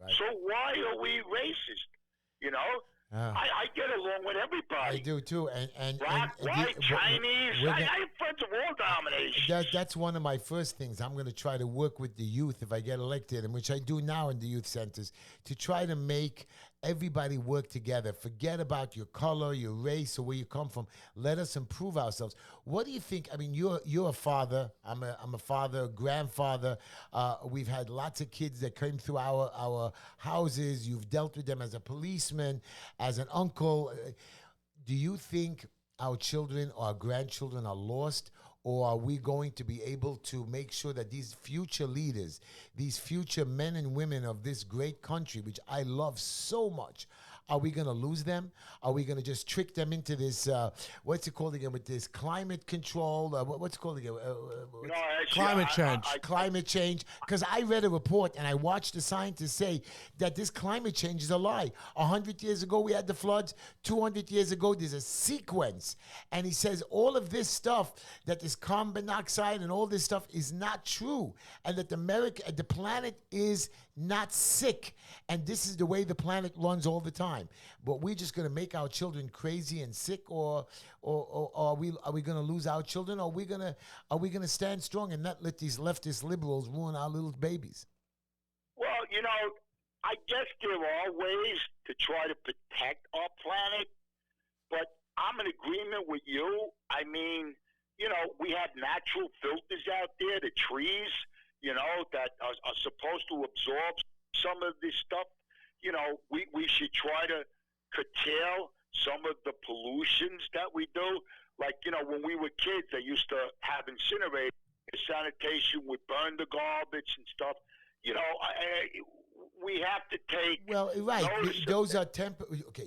Right. So why are we racist? I get along with everybody. I do too, and black, white, Chinese. I have friends of all denominations. That's one of my first things. I'm going to try to work with the youth if I get elected, and which I do now in the youth centers, to try to make everybody work together. Forget about your color, your race, or where you come from. Let us improve ourselves. What do you think? I mean, you're a father. I'm a father, grandfather. We've had lots of kids that came through our houses. You've dealt with them as a policeman, as an uncle. Do you think our children or our grandchildren are lost? Or are we going to be able to make sure that these future leaders, these future men and women of this great country, which I love so much, Are we going to lose them? Are we going to just trick them into this, what's it called again, with this climate control? What's it called again? Climate change. Climate change. Because I read a report and I watched the scientists say that this climate change is a lie. 100 years ago, we had the floods. 200 years ago, there's a sequence. And he says all of this stuff, that this carbon monoxide and all this stuff is not true. And that the planet is not sick. And this is the way the planet runs all the time. But we're just going to make our children crazy and sick, or are we going to lose our children? Or are we going to stand strong and not let these leftist liberals ruin our little babies? Well, I guess there are ways to try to protect our planet, but I'm in agreement with you. I mean, we have natural filters out there, the trees, that are supposed to absorb some of this stuff. We should try to curtail some of the pollutions that we do. Like, when we were kids, they used to have incinerators. Sanitation would burn the garbage and stuff. We have to take. Well, right. Those are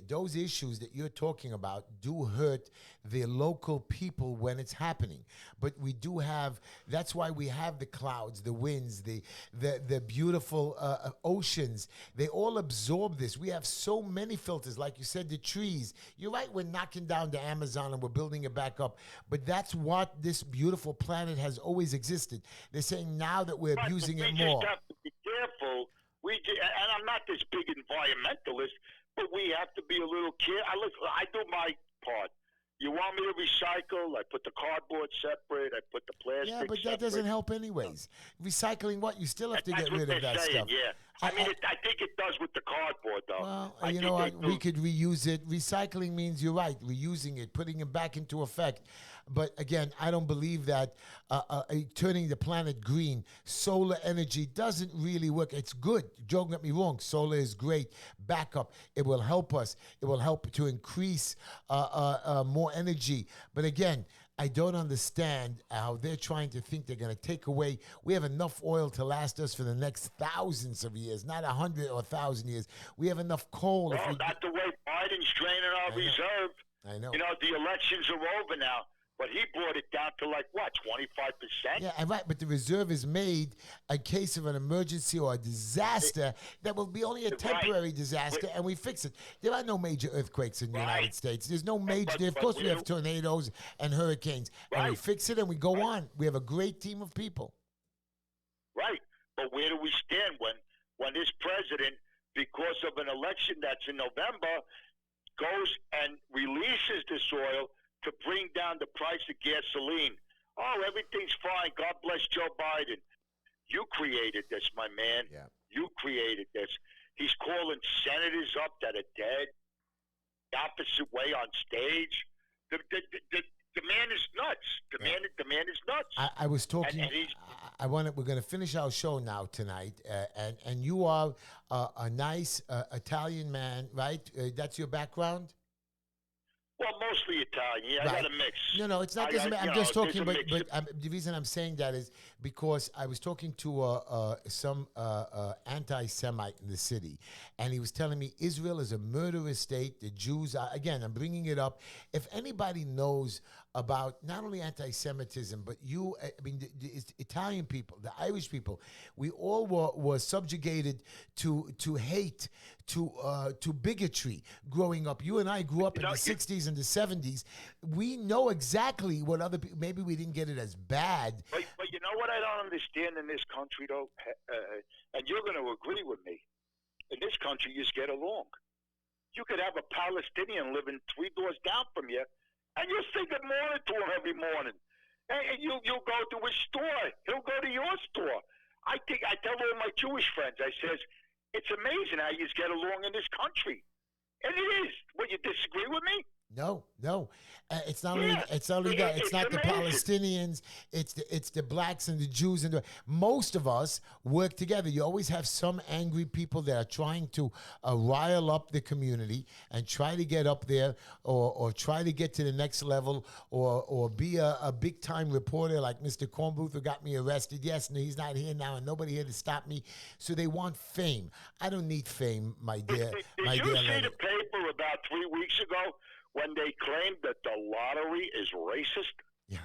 those issues that you're talking about do hurt the local people when it's happening. But we do have. That's why we have the clouds, the winds, the beautiful oceans. They all absorb this. We have so many filters, like you said, the trees. You're right. We're knocking down the Amazon and we're building it back up. But that's what this beautiful planet has always existed. They're saying now that we're abusing it more. We just have to be careful. And I'm not this big environmentalist, but we have to be a little careful. I do my part. You want me to recycle? I put the cardboard separate. I put the plastic Yeah, but that separate. doesn't help anyways. Recycling what? You still have to That's get rid of that saying, stuff. Yeah. I think it does with the cardboard, though. Well, you know what? We could reuse it. Recycling means, you're right, reusing it, putting it back into effect. But again, I don't believe that turning the planet green, solar energy doesn't really work. It's good. Don't get me wrong. Solar is great. Backup. It will help us. It will help to increase more energy. But again, I don't understand how they're trying to think they're going to take away. We have enough oil to last us for the next thousands of years, not 100 or 1,000 years. We have enough coal. Well, not the way Biden's draining our reserve. I know. The elections are over now. But he brought it down to 25%? Yeah, right. But the reserve is made in case of an emergency or a disaster that will be only a temporary disaster, and we fix it. There are no major earthquakes in the United States. There's no major. Of course, we have tornadoes and hurricanes, and we fix it and we go on. We have a great team of people. Right. But where do we stand when this president, because of an election that's in November, goes and releases this oil to bring down the price of gasoline? Oh, everything's fine. God bless Joe Biden. You created this, my man. Yeah. You created this. He's calling senators up that are dead, the opposite way on stage. The man is nuts. The man is nuts. I was talking. We're going to finish our show now tonight, and you are a nice Italian man, right? That's your background. Well, mostly Italian. Yeah, right. I got a mix. No, it's not. I'm just talking, but the reason I'm saying that is because I was talking to some anti-Semite in the city, and he was telling me Israel is a murderous state. The Jews are, again, I'm bringing it up. If anybody knows about not only anti-Semitism, but the Italian people, the Irish people, we all were subjugated to hate, to bigotry growing up. You and I grew up in the 60s and the 70s. We know exactly what other people, maybe we didn't get it as bad. But you know what I don't understand in this country, though, and you're going to agree with me, in this country, you just get along. You could have a Palestinian living 3 doors down from you, and you'll say good morning to him every morning. And you'll go to his store. He'll go to your store. I tell all my Jewish friends, I says, it's amazing how you get along in this country. And it is. Well, you disagree with me? No, no, it's not only Yeah, it's not only that. It's it's not the amazing. Palestinians. It's the blacks and the Jews and most of us work together. You always have some angry people that are trying to rile up the community and try to get up there or try to get to the next level or be a big time reporter like Mr. Cornbooth who got me arrested. Yes, no, he's not here now and nobody here to stop me. So they want fame. I don't need fame, my dear, Did my you dear see Lenny. the paper about 3 weeks ago when they claimed that the lottery is racist? Yeah.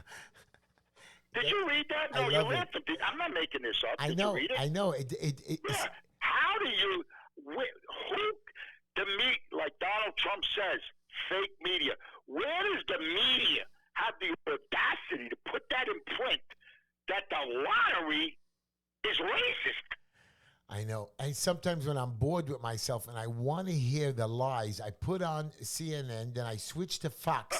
Did you read that? I No, you're love it. laughing. I'm not making this up. I Did know, you read it? I know. It's, Yeah. How do you? Who? The meat, like Donald Trump says, fake media. Where does the media have the audacity to put that in print that the lottery is racist? I know. And sometimes when I'm bored with myself and I want to hear the lies, I put on CNN, then I switch to Fox,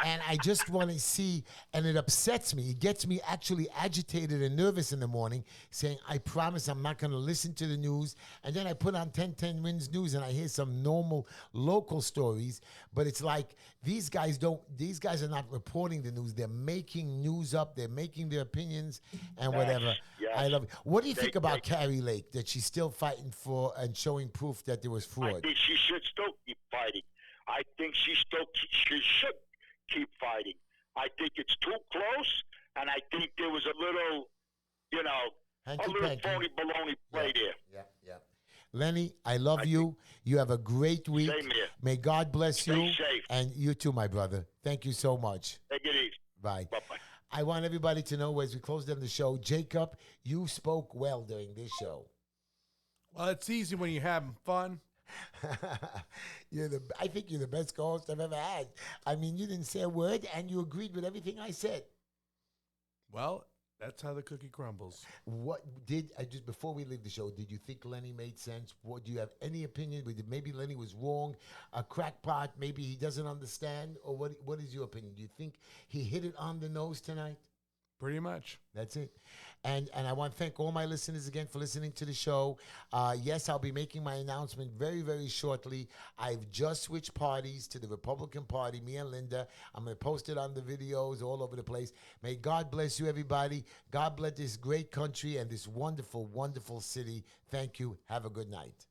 and I just want to see, and it upsets me. It gets me actually agitated and nervous in the morning, saying, I promise I'm not going to listen to the news. And then I put on 1010 Wins News and I hear some normal local stories, but it's like these guys are not reporting the news. They're making news up. They're making their opinions and whatever. Yes. I love it. What do you think about Carrie Lake, that she's still fighting for and showing proof that there was I fraud? think she should still keep fighting. I think she should keep fighting. I think it's too close, and I think there was a little, a little Hanky-panky. phony baloney play there. Yeah. Lenny, I love you. You have a great week. Same here. May God bless Stay you. safe. And you too, my brother. Thank you so much. Take it easy. Bye. Bye-bye. I want everybody to know as we close down the show, Jacob, you spoke well during this show. Well, it's easy when you're having fun. I think you're the best co-host I've ever had. I mean, you didn't say a word and you agreed with everything I said. Well, that's how the cookie crumbles. What did just before we leave the show? Did you think Lenny made sense? What do you have any opinion? Maybe Lenny was wrong, a crackpot. Maybe he doesn't understand, or what? What is your opinion? Do you think he hit it on the nose tonight? Pretty much. That's it. And I want to thank all my listeners again for listening to the show. Yes, I'll be making my announcement very, very shortly. I've just switched parties to the Republican Party, me and Linda. I'm going to post it on the videos all over the place. May God bless you, everybody. God bless this great country and this wonderful, wonderful city. Thank you. Have a good night.